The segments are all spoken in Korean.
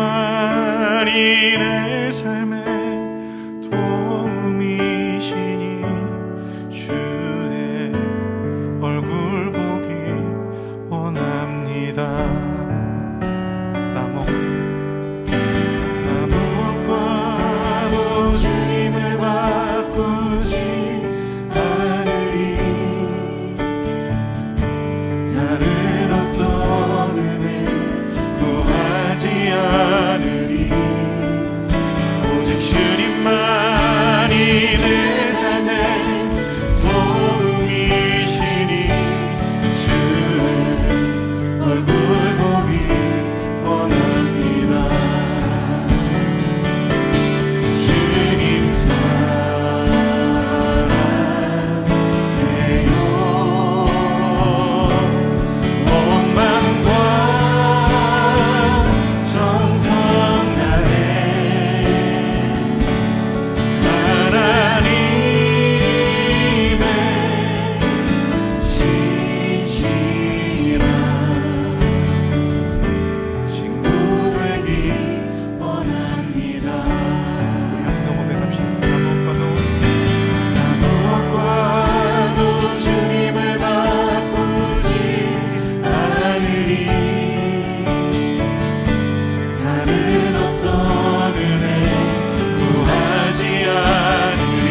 주님만이 내 삶의 도움이시니 주의 얼굴 보기 원합니다. 나무것과도 주님을 바꾸지 않으리. 다른 어떤 은혜 구하지 않으리. 오직 주님만이 내 삶의 도움이시니 주의 얼굴 보기 원합니다. 주님 사랑해요. 온 마음과 정성 다해 하나님의 신실한 친구 되기 원합니다. 우리 한번 더 고백합시다. 나무것과도 주님을 바꾸지 않으리. 다른 어떤 은혜 구하지 않으리.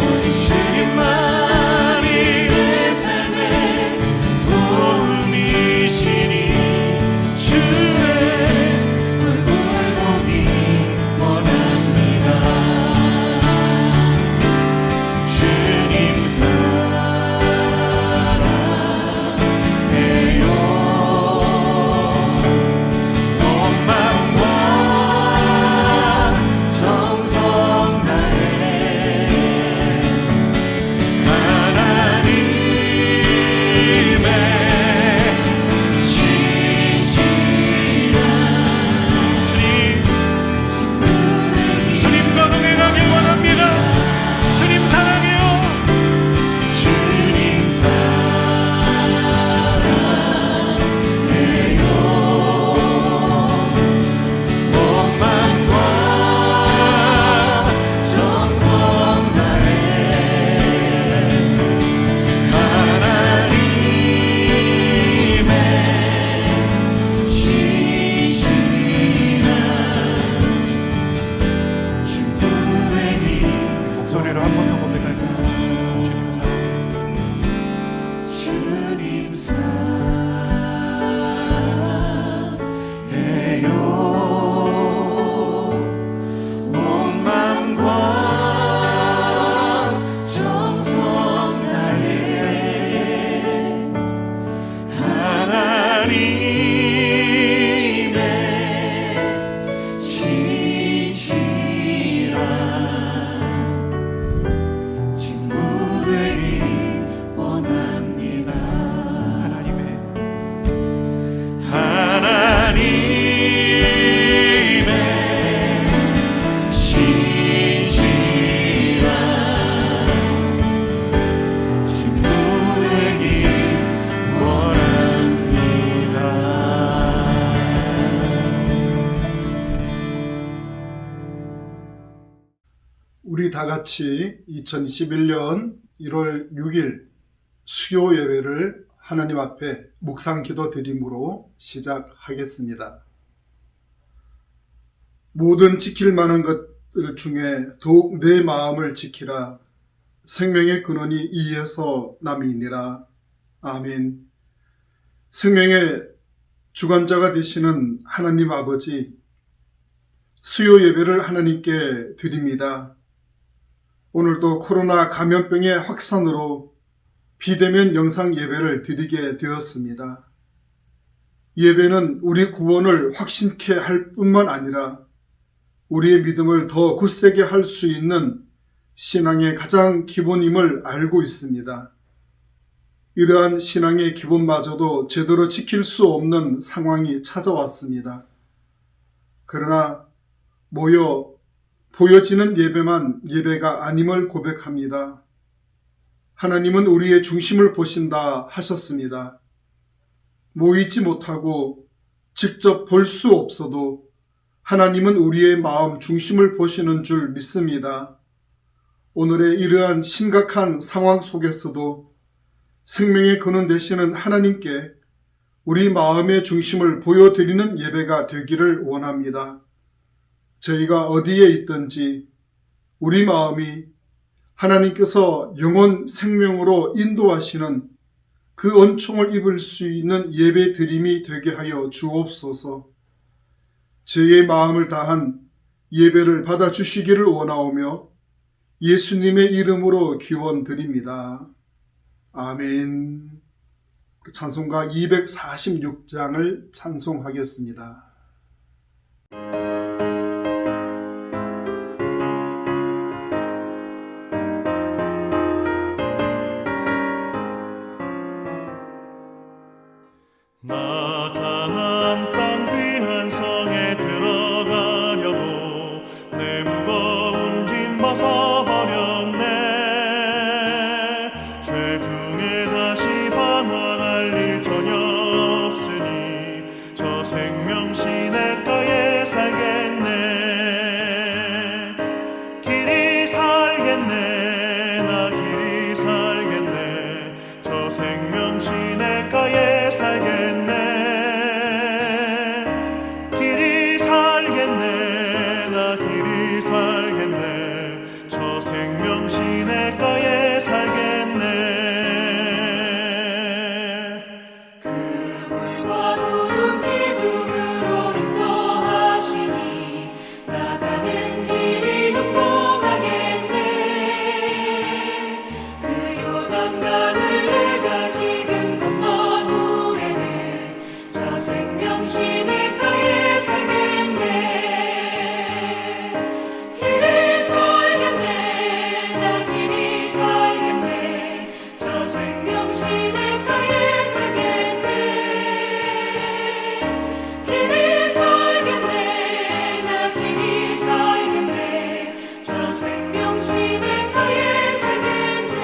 오직 주님만이 내 삶의 도움이시니 주의 얼굴 보기 원합니다. 주님 사랑해요. 온 마음과 정성 다해 하나님의 신실한 주님과 동행하길 원합니다. 주님 사랑해요. 주님 사랑해요. 온 마음과 정성 다해 하나님의 신실한 친구 되기. 목소리로 한 번 더 고백할까요? 주님 사랑해요. 주님 사랑해요. 온 마음과 정성 다해 하나님의 신실한 친구 되기 원합니다. 하나님의 신실한 친구 되기 원합니다. 우리 다 같이 2021년 1월 6일 수요 예배를 하나님 앞에 묵상 기도 드림으로 시작하겠습니다. 모든 지킬 만한 것들 중에 더욱 내 마음을 지키라. 생명의 근원이 이에서 남이니라. 아멘. 생명의 주관자가 되시는 하나님 아버지, 수요 예배를 하나님께 드립니다. 오늘도 코로나 감염병의 확산으로 비대면 영상 예배를 드리게 되었습니다. 예배는 우리 구원을 확신케 할 뿐만 아니라 우리의 믿음을 더 굳세게 할 수 있는 신앙의 가장 기본임을 알고 있습니다. 이러한 신앙의 기본마저도 제대로 지킬 수 없는 상황이 찾아왔습니다. 그러나 모여 보여지는 예배만 예배가 아님을 고백합니다. 하나님은 우리의 중심을 보신다 하셨습니다. 모이지 못하고 직접 볼 수 없어도 하나님은 우리의 마음 중심을 보시는 줄 믿습니다. 오늘의 이러한 심각한 상황 속에서도 생명의 근원 되시는 하나님께 우리 마음의 중심을 보여드리는 예배가 되기를 원합니다. 저희가 어디에 있든지 우리 마음이 하나님께서 영혼 생명으로 인도하시는 그 은총을 입을 수 있는 예배 드림이 되게 하여 주옵소서. 저의 마음을 다한 예배를 받아주시기를 원하오며 예수님의 이름으로 기원드립니다. 아멘. 찬송가 246장을 찬송하겠습니다. 나 가나안 땅 귀한 성에 들어가려고 내 무거운 짐 벗어버렸네. 죄 중에 다시 방황할 일 전혀 없으니 저 생명 시냇가에 살겠네. 길이 살겠네. 나 길이 살겠네. 저 생명 시냇가에 살겠네. 길이 살겠네. 나 길이 살겠네. 저 생명 시냇가에 살겠네. 그물과 구름 기둥으로 인도하시니 나가는 길이 형통하겠네. 그 요단강을 내가 지금 건넌 후에는 저 생명 시냇가에 살겠네. 길이 살겠네. 나 길이 살겠네. 저 생명 시냇가에 살겠네. 길이 살겠네. 나 길이 살겠네. 저 생명 시냇가에 살겠네.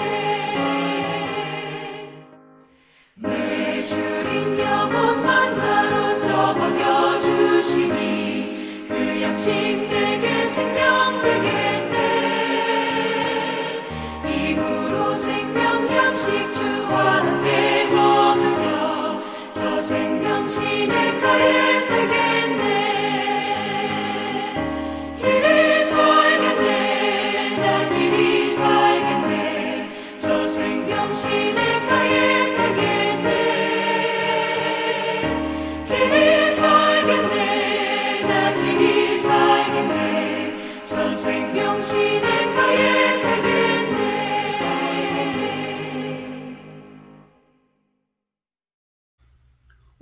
내 주린 영혼 만나로서 먹여주시니 그 양식 내게 생명 되겠네. 이후로 생명 양식 주와 함께 먹으며 저 생명 시냇가에 살겠네. 길이 살겠네. 나 길이 살겠네. 저 생명 시냇가에 살겠네. 길이 살겠네. 나 길이 살겠네. 저 생명 시냇가에 살겠네.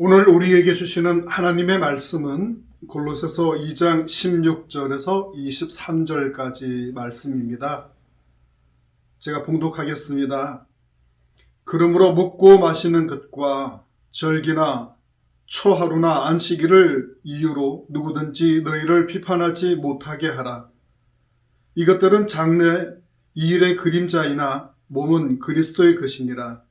오늘 우리에게 주시는 하나님의 말씀은 골로새서 2장 16절에서 23절까지 말씀입니다. 제가 봉독하겠습니다. 그러므로 먹고 마시는 것과 절기나 초하루나 안식일을 이유로 누구든지 너희를 비판하지 못하게 하라. 이것들은 장래 이 일의 그림자이나 몸은 그리스도의 것이니라.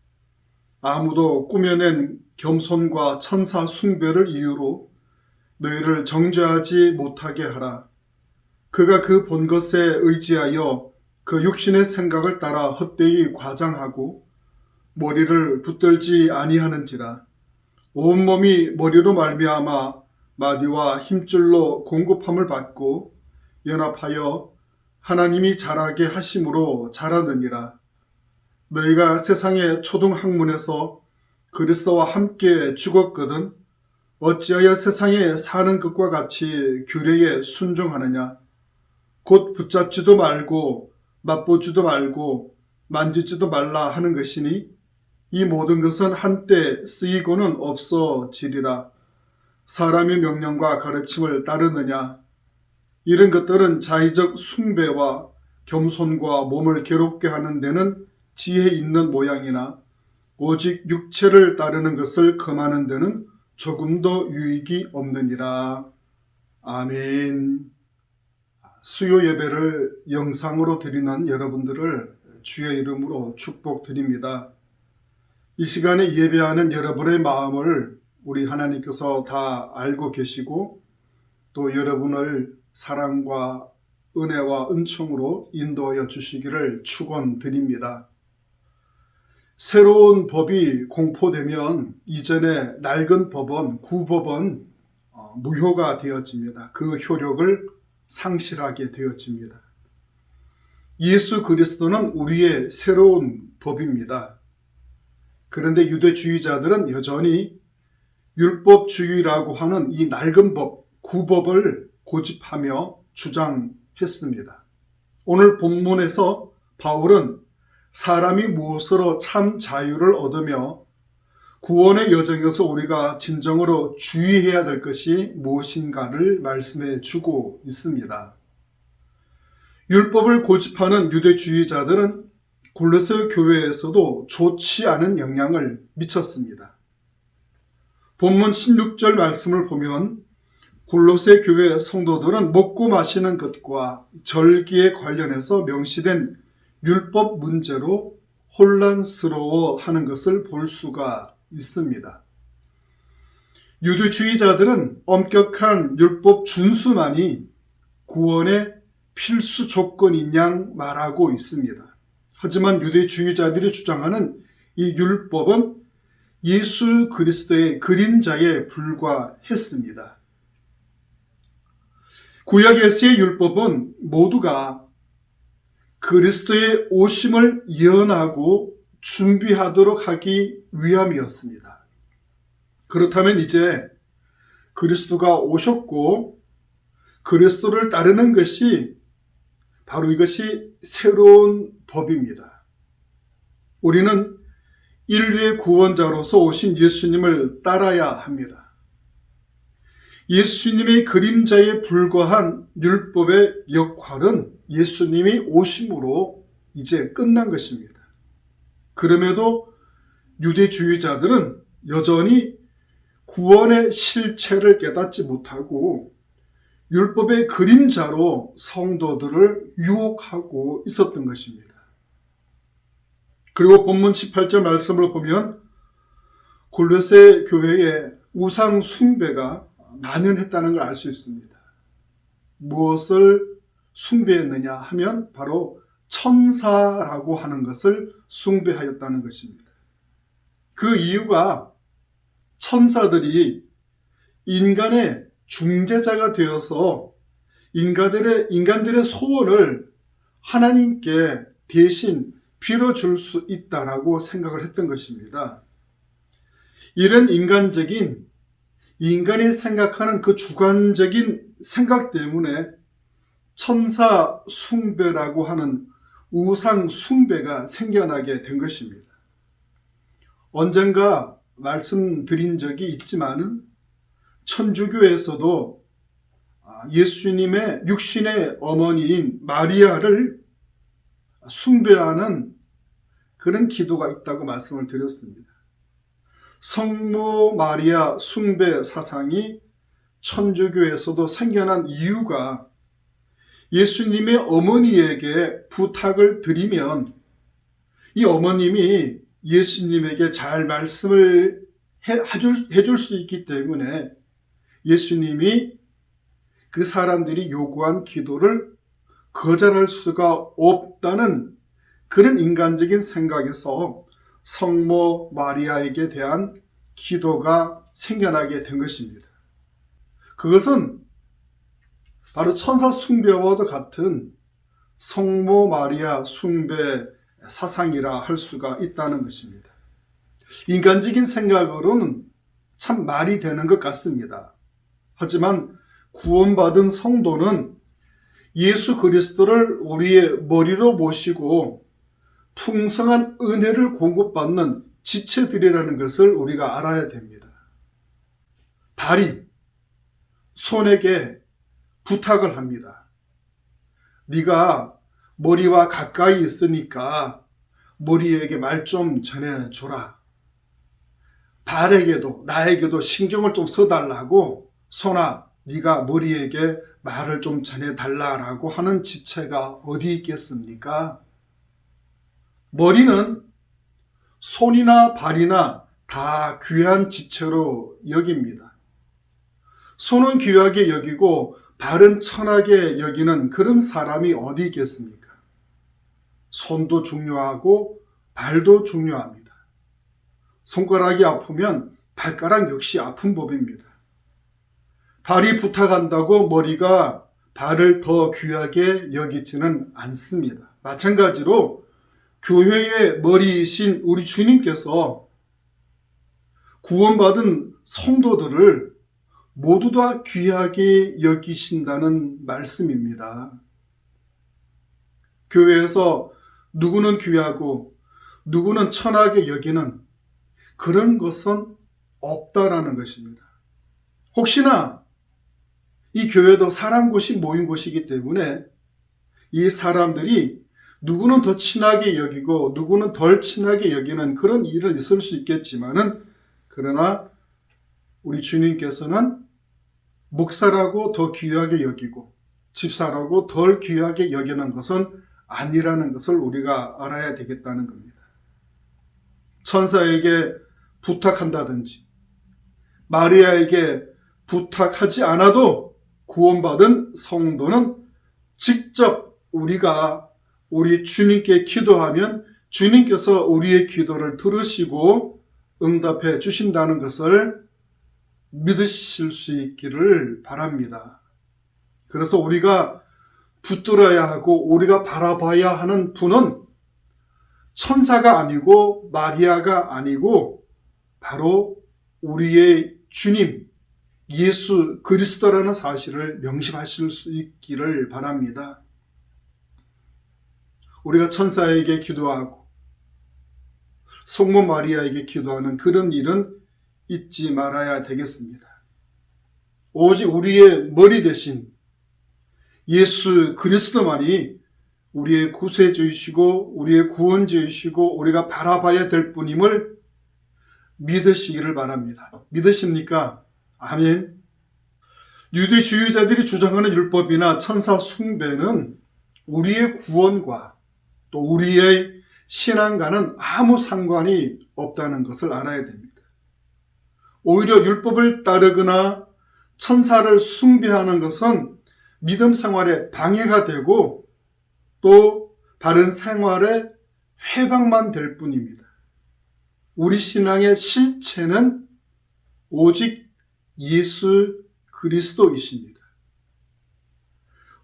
아무도 꾸며낸 겸손과 천사 숭배를 이유로 너희를 정죄하지 못하게 하라. 그가 그 본 것에 의지하여 그 육신의 생각을 따라 헛되이 과장하고 머리를 붙들지 아니하는지라. 온몸이 머리로 말미암아 마디와 힘줄로 공급함을 받고 연합하여 하나님이 자라게 하심으로 자라느니라. 너희가 세상의 초등학문에서 그리스도와 함께 죽었거든 어찌하여 세상에 사는 것과 같이 규례에 순종하느냐. 곧 붙잡지도 말고 맛보지도 말고 만지지도 말라 하는 것이니 이 모든 것은 한때 쓰이고는 없어지리라. 사람의 명령과 가르침을 따르느냐. 이런 것들은 자의적 숭배와 겸손과 몸을 괴롭게 하는 데는 지혜 있는 모양이나 오직 육체를 따르는 것을 금하는 데는 조금도 유익이 없느니라. 아멘. 수요 예배를 영상으로 드리는 여러분들을 주의 이름으로 축복드립니다. 이 시간에 예배하는 여러분의 마음을 우리 하나님께서 다 알고 계시고 또 여러분을 사랑과 은혜와 은총으로 인도하여 주시기를 축원드립니다. 새로운 법이 공포되면 이전에 낡은 법은, 구법은 무효가 되어집니다. 그 효력을 상실하게 되어집니다. 예수 그리스도는 우리의 새로운 법입니다. 그런데 유대주의자들은 여전히 율법주의라고 하는 이 낡은 법, 구법을 고집하며 주장했습니다. 오늘 본문에서 바울은 사람이 무엇으로 참 자유를 얻으며 구원의 여정에서 우리가 진정으로 주의해야 될 것이 무엇인가를 말씀해 주고 있습니다. 율법을 고집하는 유대주의자들은 골로새 교회에서도 좋지 않은 영향을 미쳤습니다. 본문 16절 말씀을 보면 골로새 교회 성도들은 먹고 마시는 것과 절기에 관련해서 명시된 율법 문제로 혼란스러워하는 것을 볼 수가 있습니다. 유대주의자들은 엄격한 율법 준수만이 구원의 필수 조건인 양 말하고 있습니다. 하지만 유대주의자들이 주장하는 이 율법은 예수 그리스도의 그림자에 불과했습니다. 구약에서의 율법은 모두가 그리스도의 오심을 예언하고 준비하도록 하기 위함이었습니다. 그렇다면 이제 그리스도가 오셨고 그리스도를 따르는 것이 바로 이것이 새로운 법입니다. 우리는 인류의 구원자로서 오신 예수님을 따라야 합니다. 예수님의 그림자에 불과한 율법의 역할은 예수님이 오심으로 이제 끝난 것입니다. 그럼에도 유대주의자들은 여전히 구원의 실체를 깨닫지 못하고 율법의 그림자로 성도들을 유혹하고 있었던 것입니다. 그리고 본문 18절 말씀을 보면 골로새 교회에 우상 숭배가 만연했다는 걸 알 수 있습니다. 무엇을 숭배했느냐 하면 바로 천사라고 하는 것을 숭배하였다는 것입니다. 그 이유가 천사들이 인간의 중재자가 되어서 인간들의 소원을 하나님께 대신 빌어줄 수 있다라고 생각을 했던 것입니다. 이런 인간이 생각하는 그 주관적인 생각 때문에 천사 숭배라고 하는 우상 숭배가 생겨나게 된 것입니다. 언젠가 말씀드린 적이 있지만은 천주교에서도 예수님의 육신의 어머니인 마리아를 숭배하는 그런 기도가 있다고 말씀을 드렸습니다. 성모 마리아 숭배 사상이 천주교에서도 생겨난 이유가 예수님의 어머니에게 부탁을 드리면 이 어머님이 예수님에게 잘 말씀을 해줄 수 있기 때문에 예수님이 그 사람들이 요구한 기도를 거절할 수가 없다는 그런 인간적인 생각에서 성모 마리아에게 대한 기도가 생겨나게 된 것입니다. 그것은 바로 천사 숭배와도 같은 성모 마리아 숭배 사상이라 할 수가 있다는 것입니다. 인간적인 생각으로는 참 말이 되는 것 같습니다. 하지만 구원받은 성도는 예수 그리스도를 우리의 머리로 모시고 풍성한 은혜를 공급받는 지체들이라는 것을 우리가 알아야 됩니다. 발이 손에게 부탁을 합니다. 네가 머리와 가까이 있으니까 머리에게 말 좀 전해줘라. 발에게도 나에게도 신경을 좀 써달라고 손아 네가 머리에게 말을 좀 전해달라고 하는 지체가 어디 있겠습니까? 머리는 손이나 발이나 다 귀한 지체로 여깁니다. 손은 귀하게 여기고 발은 천하게 여기는 그런 사람이 어디 있겠습니까? 손도 중요하고 발도 중요합니다. 손가락이 아프면 발가락 역시 아픈 법입니다. 발이 부탁한다고 머리가 발을 더 귀하게 여기지는 않습니다. 마찬가지로 교회의 머리이신 우리 주님께서 구원받은 성도들을 모두 다 귀하게 여기신다는 말씀입니다. 교회에서 누구는 귀하고 누구는 천하게 여기는 그런 것은 없다라는 것입니다. 혹시나 이 교회도 사람 곳이 모인 곳이기 때문에 이 사람들이 누구는 더 친하게 여기고 누구는 덜 친하게 여기는 그런 일은 있을 수 있겠지만은, 그러나 우리 주님께서는 목사라고 더 귀하게 여기고 집사라고 덜 귀하게 여기는 것은 아니라는 것을 우리가 알아야 되겠다는 겁니다. 천사에게 부탁한다든지 마리아에게 부탁하지 않아도 구원받은 성도는 직접 우리가 우리 주님께 기도하면 주님께서 우리의 기도를 들으시고 응답해 주신다는 것을 믿으실 수 있기를 바랍니다. 그래서 우리가 붙들어야 하고 우리가 바라봐야 하는 분은 천사가 아니고 마리아가 아니고 바로 우리의 주님 예수 그리스도라는 사실을 명심하실 수 있기를 바랍니다. 우리가 천사에게 기도하고 성모 마리아에게 기도하는 그런 일은 잊지 말아야 되겠습니다. 오직 우리의 머리 대신 예수 그리스도만이 우리의 구세주이시고 우리의 구원주이시고 우리가 바라봐야 될 분임을 믿으시기를 바랍니다. 믿으십니까? 아멘. 유대주의자들이 주장하는 율법이나 천사 숭배는 우리의 구원과 또 우리의 신앙과는 아무 상관이 없다는 것을 알아야 됩니다. 오히려 율법을 따르거나 천사를 숭배하는 것은 믿음 생활에 방해가 되고 또 바른 생활에 회방만 될 뿐입니다. 우리 신앙의 실체는 오직 예수 그리스도이십니다.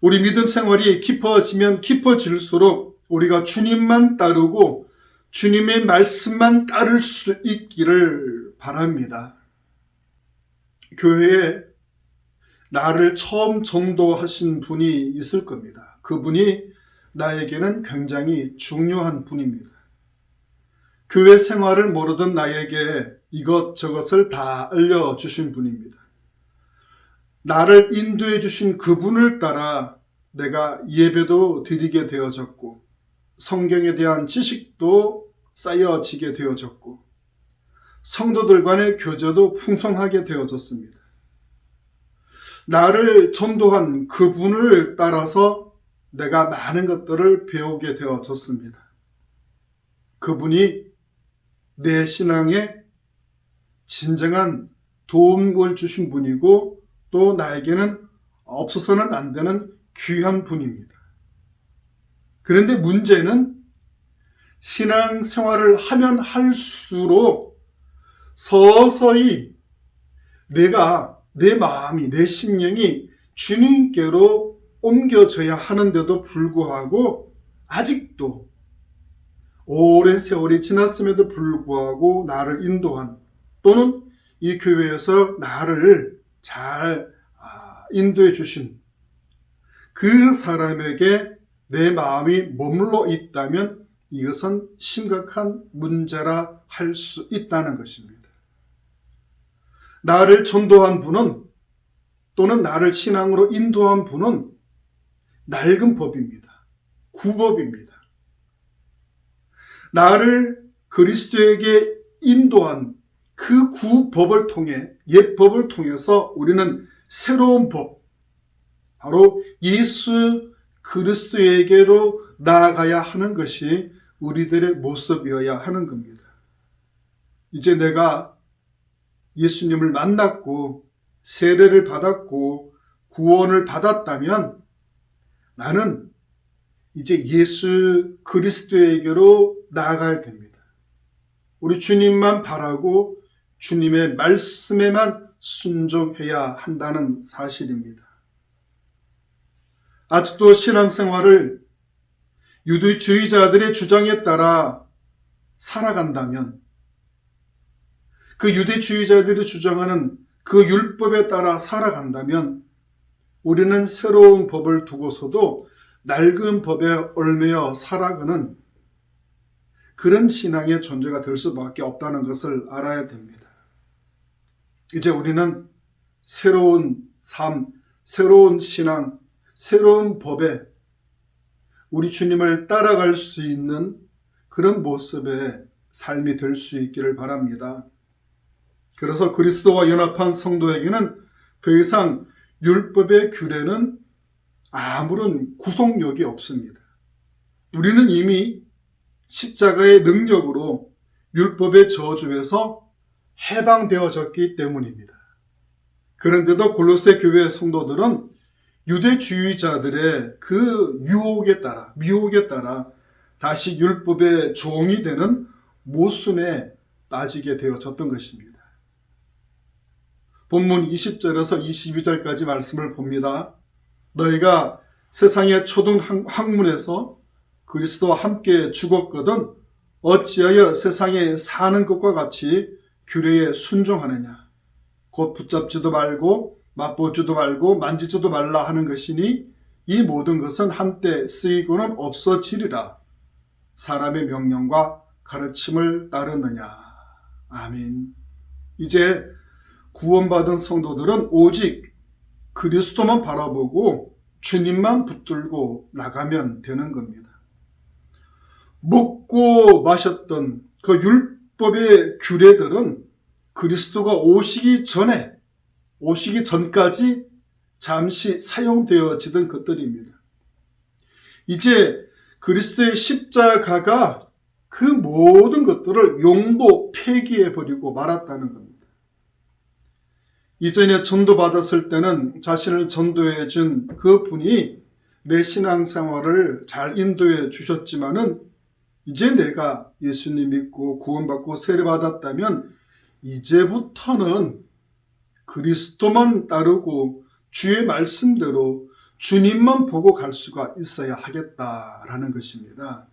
우리 믿음 생활이 깊어지면 깊어질수록 우리가 주님만 따르고 주님의 말씀만 따를 수 있기를 바랍니다. 교회에 나를 처음 전도하신 분이 있을 겁니다. 그분이 나에게는 굉장히 중요한 분입니다. 교회 생활을 모르던 나에게 이것저것을 다 알려주신 분입니다. 나를 인도해 주신 그분을 따라 내가 예배도 드리게 되어졌고 성경에 대한 지식도 쌓여지게 되어졌고 성도들 간의 교제도 풍성하게 되어졌습니다. 나를 전도한 그분을 따라서 내가 많은 것들을 배우게 되어졌습니다. 그분이 내 신앙에 진정한 도움을 주신 분이고 또 나에게는 없어서는 안 되는 귀한 분입니다. 그런데 문제는 신앙생활을 하면 할수록 서서히 내가 내 마음이 내 심령이 주님께로 옮겨져야 하는데도 불구하고 아직도 오랜 세월이 지났음에도 불구하고 나를 인도한 또는 이 교회에서 나를 잘 인도해 주신 그 사람에게 내 마음이 머물러 있다면 이것은 심각한 문제라 할 수 있다는 것입니다. 나를 전도한 분은 또는 나를 신앙으로 인도한 분은 낡은 법입니다. 구법입니다. 나를 그리스도에게 인도한 그 구법을 통해 옛 법을 통해서 우리는 새로운 법, 바로 예수 그리스도에게로 나아가야 하는 것이 우리들의 모습이어야 하는 겁니다. 이제 내가 예수님을 만났고 세례를 받았고 구원을 받았다면 나는 이제 예수 그리스도에게로 나아가야 됩니다. 우리 주님만 바라고 주님의 말씀에만 순종해야 한다는 사실입니다. 아직도 신앙생활을 유대주의자들의 주장에 따라 살아간다면 그 유대주의자들이 주장하는 그 율법에 따라 살아간다면 우리는 새로운 법을 두고서도 낡은 법에 얽매여 살아가는 그런 신앙의 존재가 될 수밖에 없다는 것을 알아야 됩니다. 이제 우리는 새로운 삶, 새로운 신앙, 새로운 법에 우리 주님을 따라갈 수 있는 그런 모습의 삶이 될 수 있기를 바랍니다. 그래서 그리스도와 연합한 성도에게는 더 이상 율법의 규례는 아무런 구속력이 없습니다. 우리는 이미 십자가의 능력으로 율법의 저주에서 해방되어졌기 때문입니다. 그런데도 골로새 교회 성도들은 유대주의자들의 그 미혹에 따라 다시 율법의 종이 되는 모순에 빠지게 되어졌던 것입니다. 본문 20절에서 22절까지 말씀을 봅니다. 너희가 세상의 초등 학문에서 그리스도와 함께 죽었거든 어찌하여 세상에 사는 것과 같이 규례에 순종하느냐. 곧 붙잡지도 말고 맛보지도 말고 만지지도 말라 하는 것이니 이 모든 것은 한때 쓰이고는 없어지리라. 사람의 명령과 가르침을 따르느냐. 아멘. 이제 구원받은 성도들은 오직 그리스도만 바라보고 주님만 붙들고 나가면 되는 겁니다. 먹고 마셨던 그 율법의 규례들은 그리스도가 오시기 전까지 잠시 사용되어지던 것들입니다. 이제 그리스도의 십자가가 그 모든 것들을 용도 폐기해버리고 말았다는 겁니다. 이전에 전도받았을 때는 자신을 전도해 준 그 분이 내 신앙생활을 잘 인도해 주셨지만은 이제 내가 예수님 믿고 구원받고 세례받았다면 이제부터는 그리스도만 따르고 주의 말씀대로 주님만 보고 갈 수가 있어야 하겠다라는 것입니다.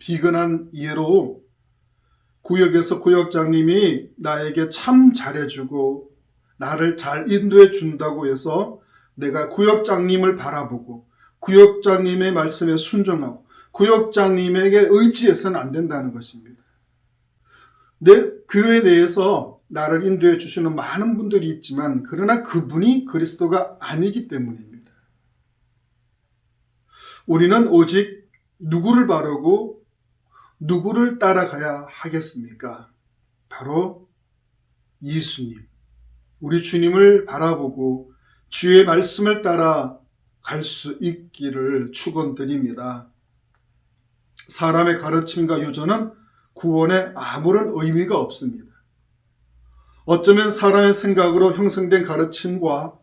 비근한 예로 구역에서 구역장님이 나에게 참 잘해주고 나를 잘 인도해 준다고 해서 내가 구역장님을 바라보고 구역장님의 말씀에 순종하고 구역장님에게 의지해서는 안 된다는 것입니다. 내 교회 내에서 나를 인도해 주시는 많은 분들이 있지만 그러나 그분이 그리스도가 아니기 때문입니다. 우리는 오직 누구를 바르고 누구를 따라가야 하겠습니까? 바로 예수님, 우리 주님을 바라보고 주의 말씀을 따라 갈 수 있기를 축원드립니다. 사람의 가르침과 유전은 구원에 아무런 의미가 없습니다. 어쩌면 사람의 생각으로 형성된 가르침과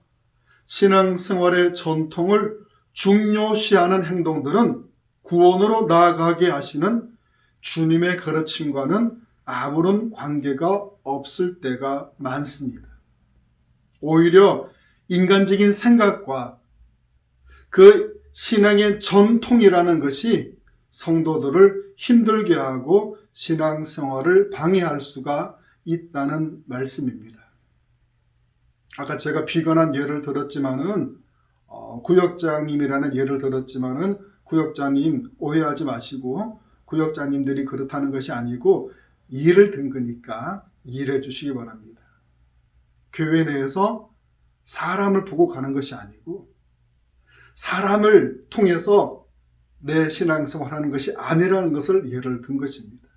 신앙생활의 전통을 중요시하는 행동들은 구원으로 나아가게 하시는 주님의 가르침과는 아무런 관계가 없을 때가 많습니다. 오히려 인간적인 생각과 그 신앙의 전통이라는 것이 성도들을 힘들게 하고 신앙생활을 방해할 수가 있다는 말씀입니다. 아까 제가 비관한 예를 들었지만은 구역장님이라는 예를 들었지만은 구역장님 오해하지 마시고 구역장님들이 그렇다는 것이 아니고 예를 든 거니까 이해해 주시기 바랍니다. 교회 내에서 사람을 보고 가는 것이 아니고 사람을 통해서 내 신앙생활하는 것이 아니라는 것을 예를 든 것입니다.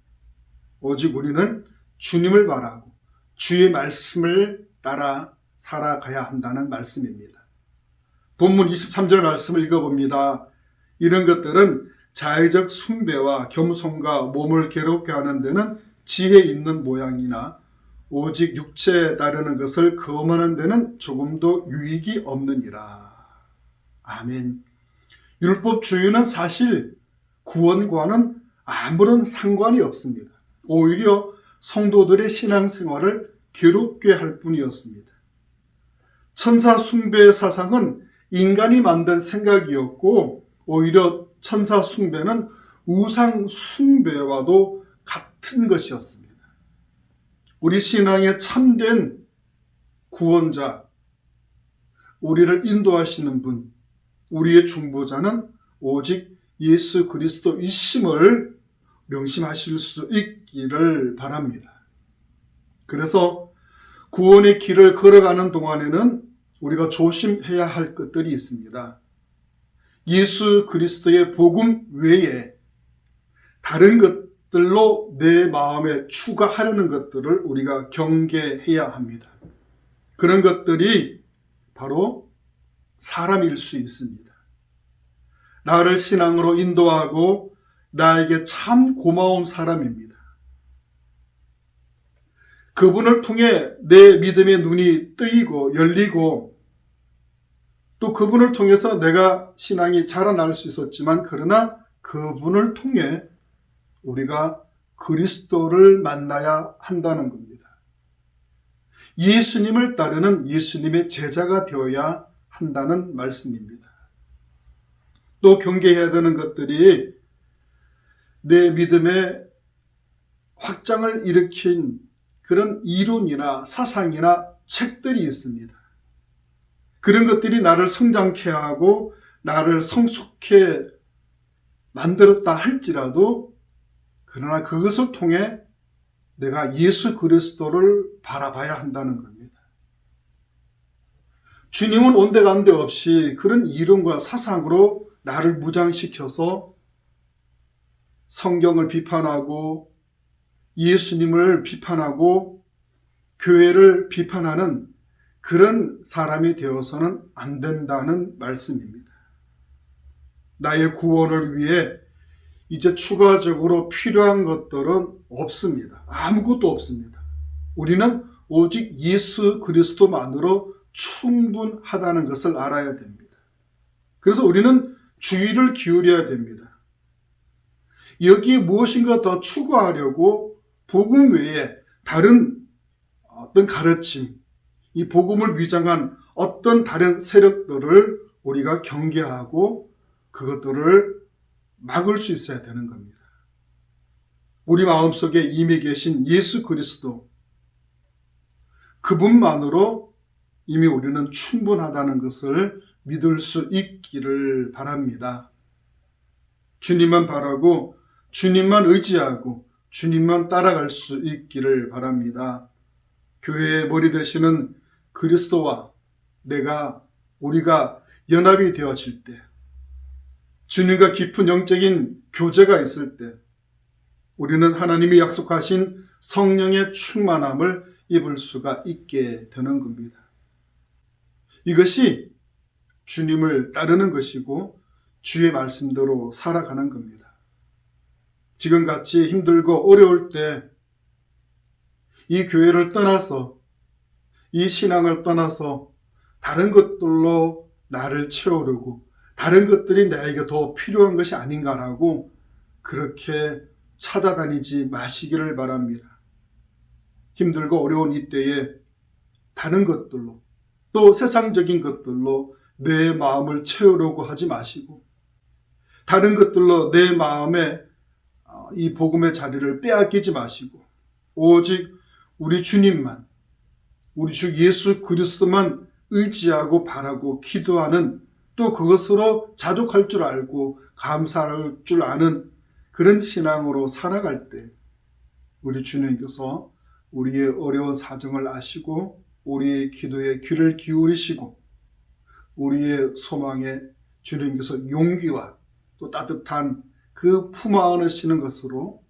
오직 우리는 주님을 바라고 주의 말씀을 따라 살아가야 한다는 말씀입니다. 본문 23절 말씀을 읽어봅니다. 이런 것들은 자의적 숭배와 겸손과 몸을 괴롭게 하는 데는 지혜 있는 모양이나 오직 육체에 따르는 것을 검하는 데는 조금도 유익이 없느니라. 아멘. 율법주의는 사실 구원과는 아무런 상관이 없습니다. 오히려 성도들의 신앙생활을 괴롭게 할 뿐이었습니다. 천사 숭배의 사상은 인간이 만든 생각이었고, 오히려 천사 숭배는 우상 숭배와도 같은 것이었습니다. 우리 신앙의 참된 구원자, 우리를 인도하시는 분, 우리의 중보자는 오직 예수 그리스도이심을 명심하실 수 있기를 바랍니다. 그래서 구원의 길을 걸어가는 동안에는 우리가 조심해야 할 것들이 있습니다. 예수 그리스도의 복음 외에 다른 것들로 내 마음에 추가하려는 것들을 우리가 경계해야 합니다. 그런 것들이 바로 사람일 수 있습니다. 나를 신앙으로 인도하고 나에게 참 고마운 사람입니다. 그분을 통해 내 믿음의 눈이 뜨이고 열리고, 또 그분을 통해서 내가 신앙이 자라날 수 있었지만, 그러나 그분을 통해 우리가 그리스도를 만나야 한다는 겁니다. 예수님을 따르는 예수님의 제자가 되어야 한다는 말씀입니다. 또 경계해야 되는 것들이 내 믿음의 확장을 일으킨 그런 이론이나 사상이나 책들이 있습니다. 그런 것들이 나를 성장케 하고 나를 성숙해 만들었다 할지라도, 그러나 그것을 통해 내가 예수 그리스도를 바라봐야 한다는 겁니다. 주님은 온데간데 없이 그런 이론과 사상으로 나를 무장시켜서 성경을 비판하고 예수님을 비판하고 교회를 비판하는 그런 사람이 되어서는 안 된다는 말씀입니다. 나의 구원을 위해 이제 추가적으로 필요한 것들은 없습니다. 아무것도 없습니다. 우리는 오직 예수 그리스도만으로 충분하다는 것을 알아야 됩니다. 그래서 우리는 주의를 기울여야 됩니다. 여기에 무엇인가 더 추구하려고 복음 외에 다른 어떤 가르침, 이 복음을 위장한 어떤 다른 세력들을 우리가 경계하고 그것들을 막을 수 있어야 되는 겁니다. 우리 마음속에 이미 계신 예수 그리스도, 그분만으로 이미 우리는 충분하다는 것을 믿을 수 있기를 바랍니다. 주님만 바라고 주님만 의지하고 주님만 따라갈 수 있기를 바랍니다. 교회의 머리 되시는 그리스도와 우리가 연합이 되어질 때, 주님과 깊은 영적인 교제가 있을 때, 우리는 하나님이 약속하신 성령의 충만함을 입을 수가 있게 되는 겁니다. 이것이 주님을 따르는 것이고 주의 말씀대로 살아가는 겁니다. 지금같이 힘들고 어려울 때 이 교회를 떠나서, 이 신앙을 떠나서 다른 것들로 나를 채우려고, 다른 것들이 나에게 더 필요한 것이 아닌가라고 그렇게 찾아다니지 마시기를 바랍니다. 힘들고 어려운 이때에 다른 것들로, 또 세상적인 것들로 내 마음을 채우려고 하지 마시고, 다른 것들로 내 마음에 이 복음의 자리를 빼앗기지 마시고, 오직 우리 주님만, 우리 주 예수 그리스도만 의지하고 바라고 기도하는, 또 그것으로 자족할 줄 알고 감사할 줄 아는 그런 신앙으로 살아갈 때 우리 주님께서 우리의 어려운 사정을 아시고 우리의 기도에 귀를 기울이시고 우리의 소망에 주님께서 용기와 또 따뜻한 그 품 안으시는 것으로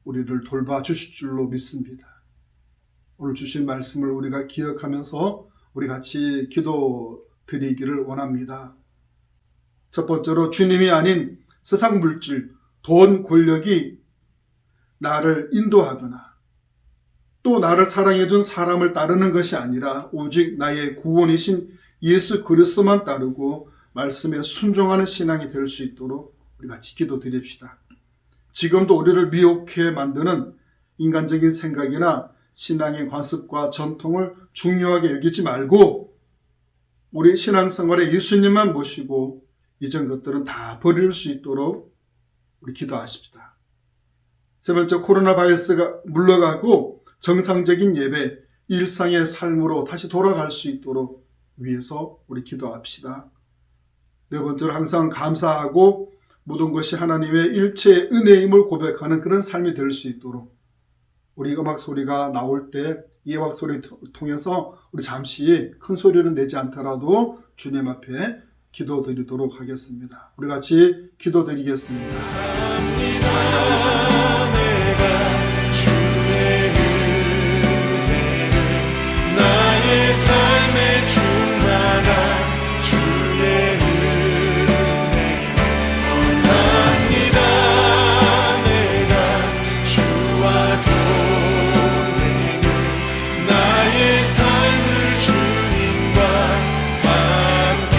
우리를 돌봐주실 줄로 믿습니다. 오늘 주신 말씀을 우리가 기억하면서 우리 같이 기도 드리기를 원합니다. 첫 번째로, 주님이 아닌 세상 물질, 돈, 권력이 나를 인도하거나 또 나를 사랑해준 사람을 따르는 것이 아니라 오직 나의 구원이신 예수 그리스도만 따르고 말씀에 순종하는 신앙이 될 수 있도록 우리 같이 기도드립시다. 지금도 우리를 미혹해 만드는 인간적인 생각이나 신앙의 관습과 전통을 중요하게 여기지 말고 우리 신앙생활에 예수님만 모시고 이전 것들은 다 버릴 수 있도록 우리 기도하십시다. 세 번째, 코로나 바이러스가 물러가고 정상적인 예배, 일상의 삶으로 다시 돌아갈 수 있도록 위해서 우리 기도합시다. 네 번째로, 항상 감사하고 모든 것이 하나님의 일체의 은혜임을 고백하는 그런 삶이 될 수 있도록 우리 음악 소리가 나올 때 이 음악 소리를 통해서 우리 잠시 큰 소리를 내지 않더라도 주님 앞에 기도드리도록 하겠습니다. 우리 같이 기도드리겠습니다. 나의 삶에 충만한 주의 은혜 원합니다. 내가 주와 동행을 나의 삶을 주님과 함께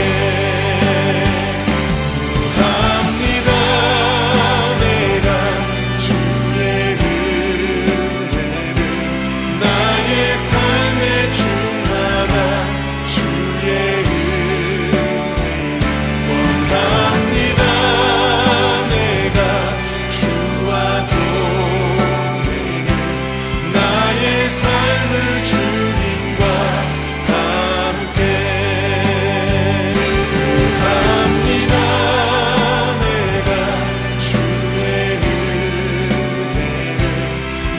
구합니다. 내가 주의 은혜를 나의 삶에 충만한 주의 은혜 원합니다. 내가 주와 동행을 나의 삶을 주님과 함께 구합니다. 내가 주의 은혜를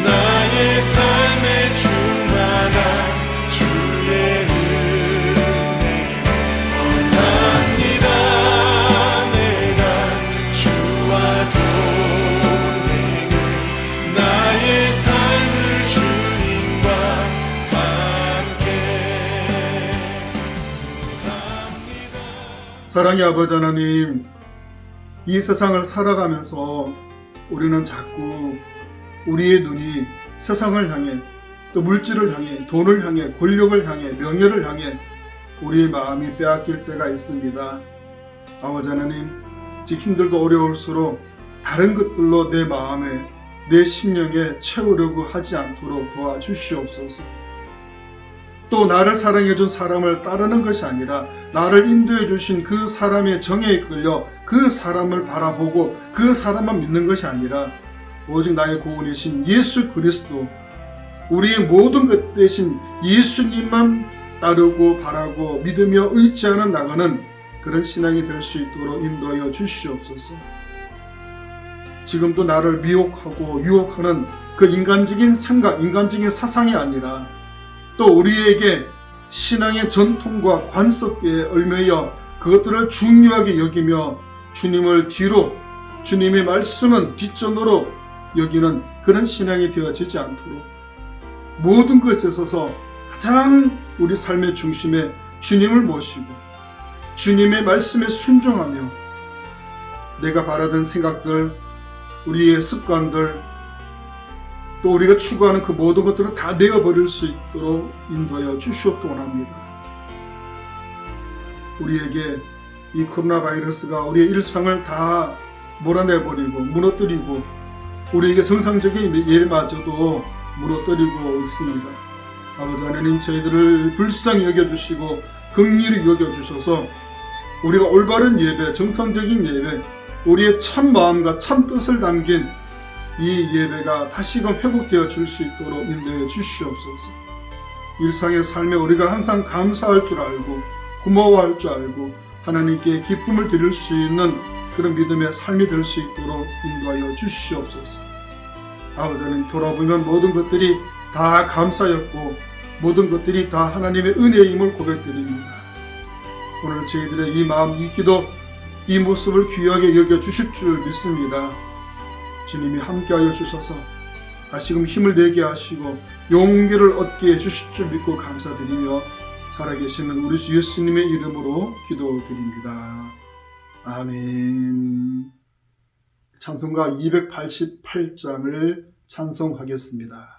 나의 삶에 충만한 주의 은혜 원합니다. 내가 주와 동행을 나의 삶을 주님과 함께 구합니다. 사랑의 아버지 하나님, 이 세상을 살아가면서 우리는 자꾸 우리의 눈이 세상을 향해, 또 물질을 향해, 돈을 향해, 권력을 향해, 명예를 향해 우리의 마음이 빼앗길 때가 있습니다. 아버지 하나님, 지금 힘들고 어려울수록 다른 것들로 내 마음에, 내 심령에 채우려고 하지 않도록 도와주시옵소서. 또 나를 사랑해준 사람을 따르는 것이 아니라 나를 인도해 주신 그 사람의 정에 끌려 그 사람을 바라보고 그 사람만 믿는 것이 아니라 오직 나의 구원이신 예수 그리스도, 우리의 모든 것 대신 예수님만 따르고 바라고 믿으며 의지하는 나가는 그런 신앙이 될 수 있도록 인도하여 주시옵소서. 지금도 나를 미혹하고 유혹하는 그 인간적인 생각, 인간적인 사상이 아니라 또 우리에게 신앙의 전통과 관습에 얽매여 그것들을 중요하게 여기며 주님을 뒤로, 주님의 말씀은 뒷전으로 여기는 그런 신앙이 되어지지 않도록 모든 것에 있어서 가장 우리 삶의 중심에 주님을 모시고 주님의 말씀에 순종하며 내가 바라던 생각들, 우리의 습관들, 또 우리가 추구하는 그 모든 것들을 다 내어버릴 수 있도록 인도하여 주시옵기 원합니다. 우리에게 이 코로나 바이러스가 우리의 일상을 다 몰아내버리고 무너뜨리고 우리에게 정상적인 예배마저도 무너뜨리고 있습니다. 아버지 하나님, 저희들을 불쌍히 여겨주시고 긍휼히 여겨주셔서 우리가 올바른 예배, 정상적인 예배, 우리의 참 마음과 참 뜻을 담긴 이 예배가 다시금 회복되어 줄 수 있도록 인도해 주시옵소서. 일상의 삶에 우리가 항상 감사할 줄 알고 고마워할 줄 알고 하나님께 기쁨을 드릴 수 있는 그런 믿음의 삶이 될 수 있도록 인도하여 주시옵소서. 아버지는 돌아보면 모든 것들이 다 감사였고 모든 것들이 다 하나님의 은혜임을 고백드립니다. 오늘 저희들의 이 마음, 이 기도, 이 모습을 귀하게 여겨주실 줄 믿습니다. 주님이 함께하여 주셔서 다시금 힘을 내게 하시고 용기를 얻게 해주실 줄 믿고 감사드리며 살아계시는 우리 주 예수님의 이름으로 기도드립니다. 아멘. 찬송가 288장을 찬송하겠습니다.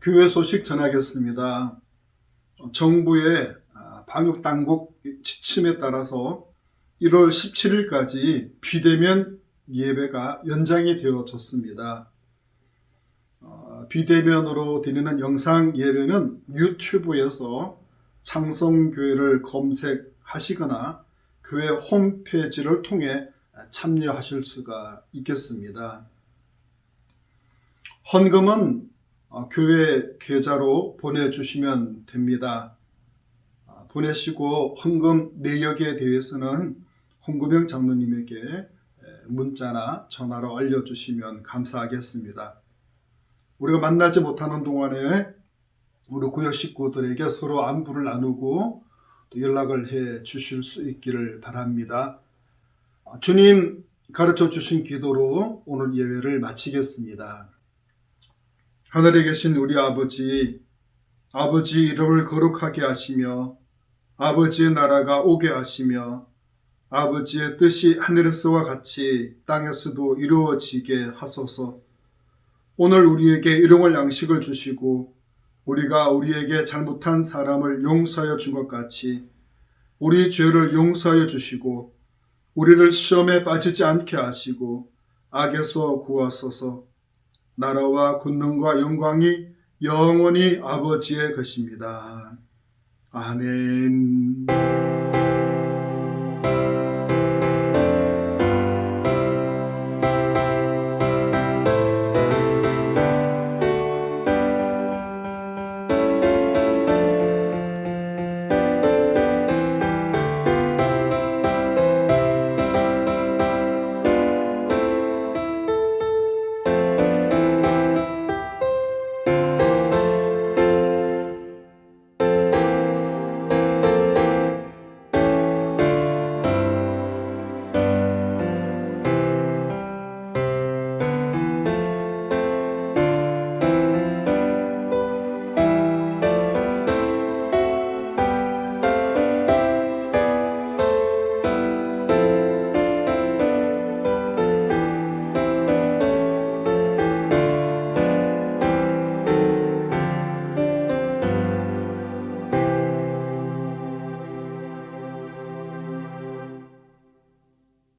교회 소식 전하겠습니다. 정부의 방역 당국 지침에 따라서 1월 17일까지 비대면 예배가 연장이 되어졌습니다. 비대면으로 드리는 영상 예배는 유튜브에서 창성교회를 검색하시거나 교회 홈페이지를 통해 참여하실 수가 있겠습니다. 헌금은 교회 계좌로 보내주시면 됩니다. 보내시고 헌금 내역에 대해서는 홍구병 장로님에게 문자나 전화로 알려주시면 감사하겠습니다. 우리가 만나지 못하는 동안에 우리 구역 식구들에게 서로 안부를 나누고 또 연락을 해 주실 수 있기를 바랍니다. 주님 가르쳐 주신 기도로 오늘 예배를 마치겠습니다. 하늘에 계신 우리 아버지 이름을 거룩하게 하시며 아버지의 나라가 오게 하시며 아버지의 뜻이 하늘에서와 같이 땅에서도 이루어지게 하소서. 오늘 우리에게 일용할 양식을 주시고 우리가 우리에게 잘못한 사람을 용서하여 준 것 같이 우리 죄를 용서하여 주시고 우리를 시험에 빠지지 않게 하시고 악에서 구하소서. 나라와 권능과 영광이 영원히 아버지의 것입니다. 아멘.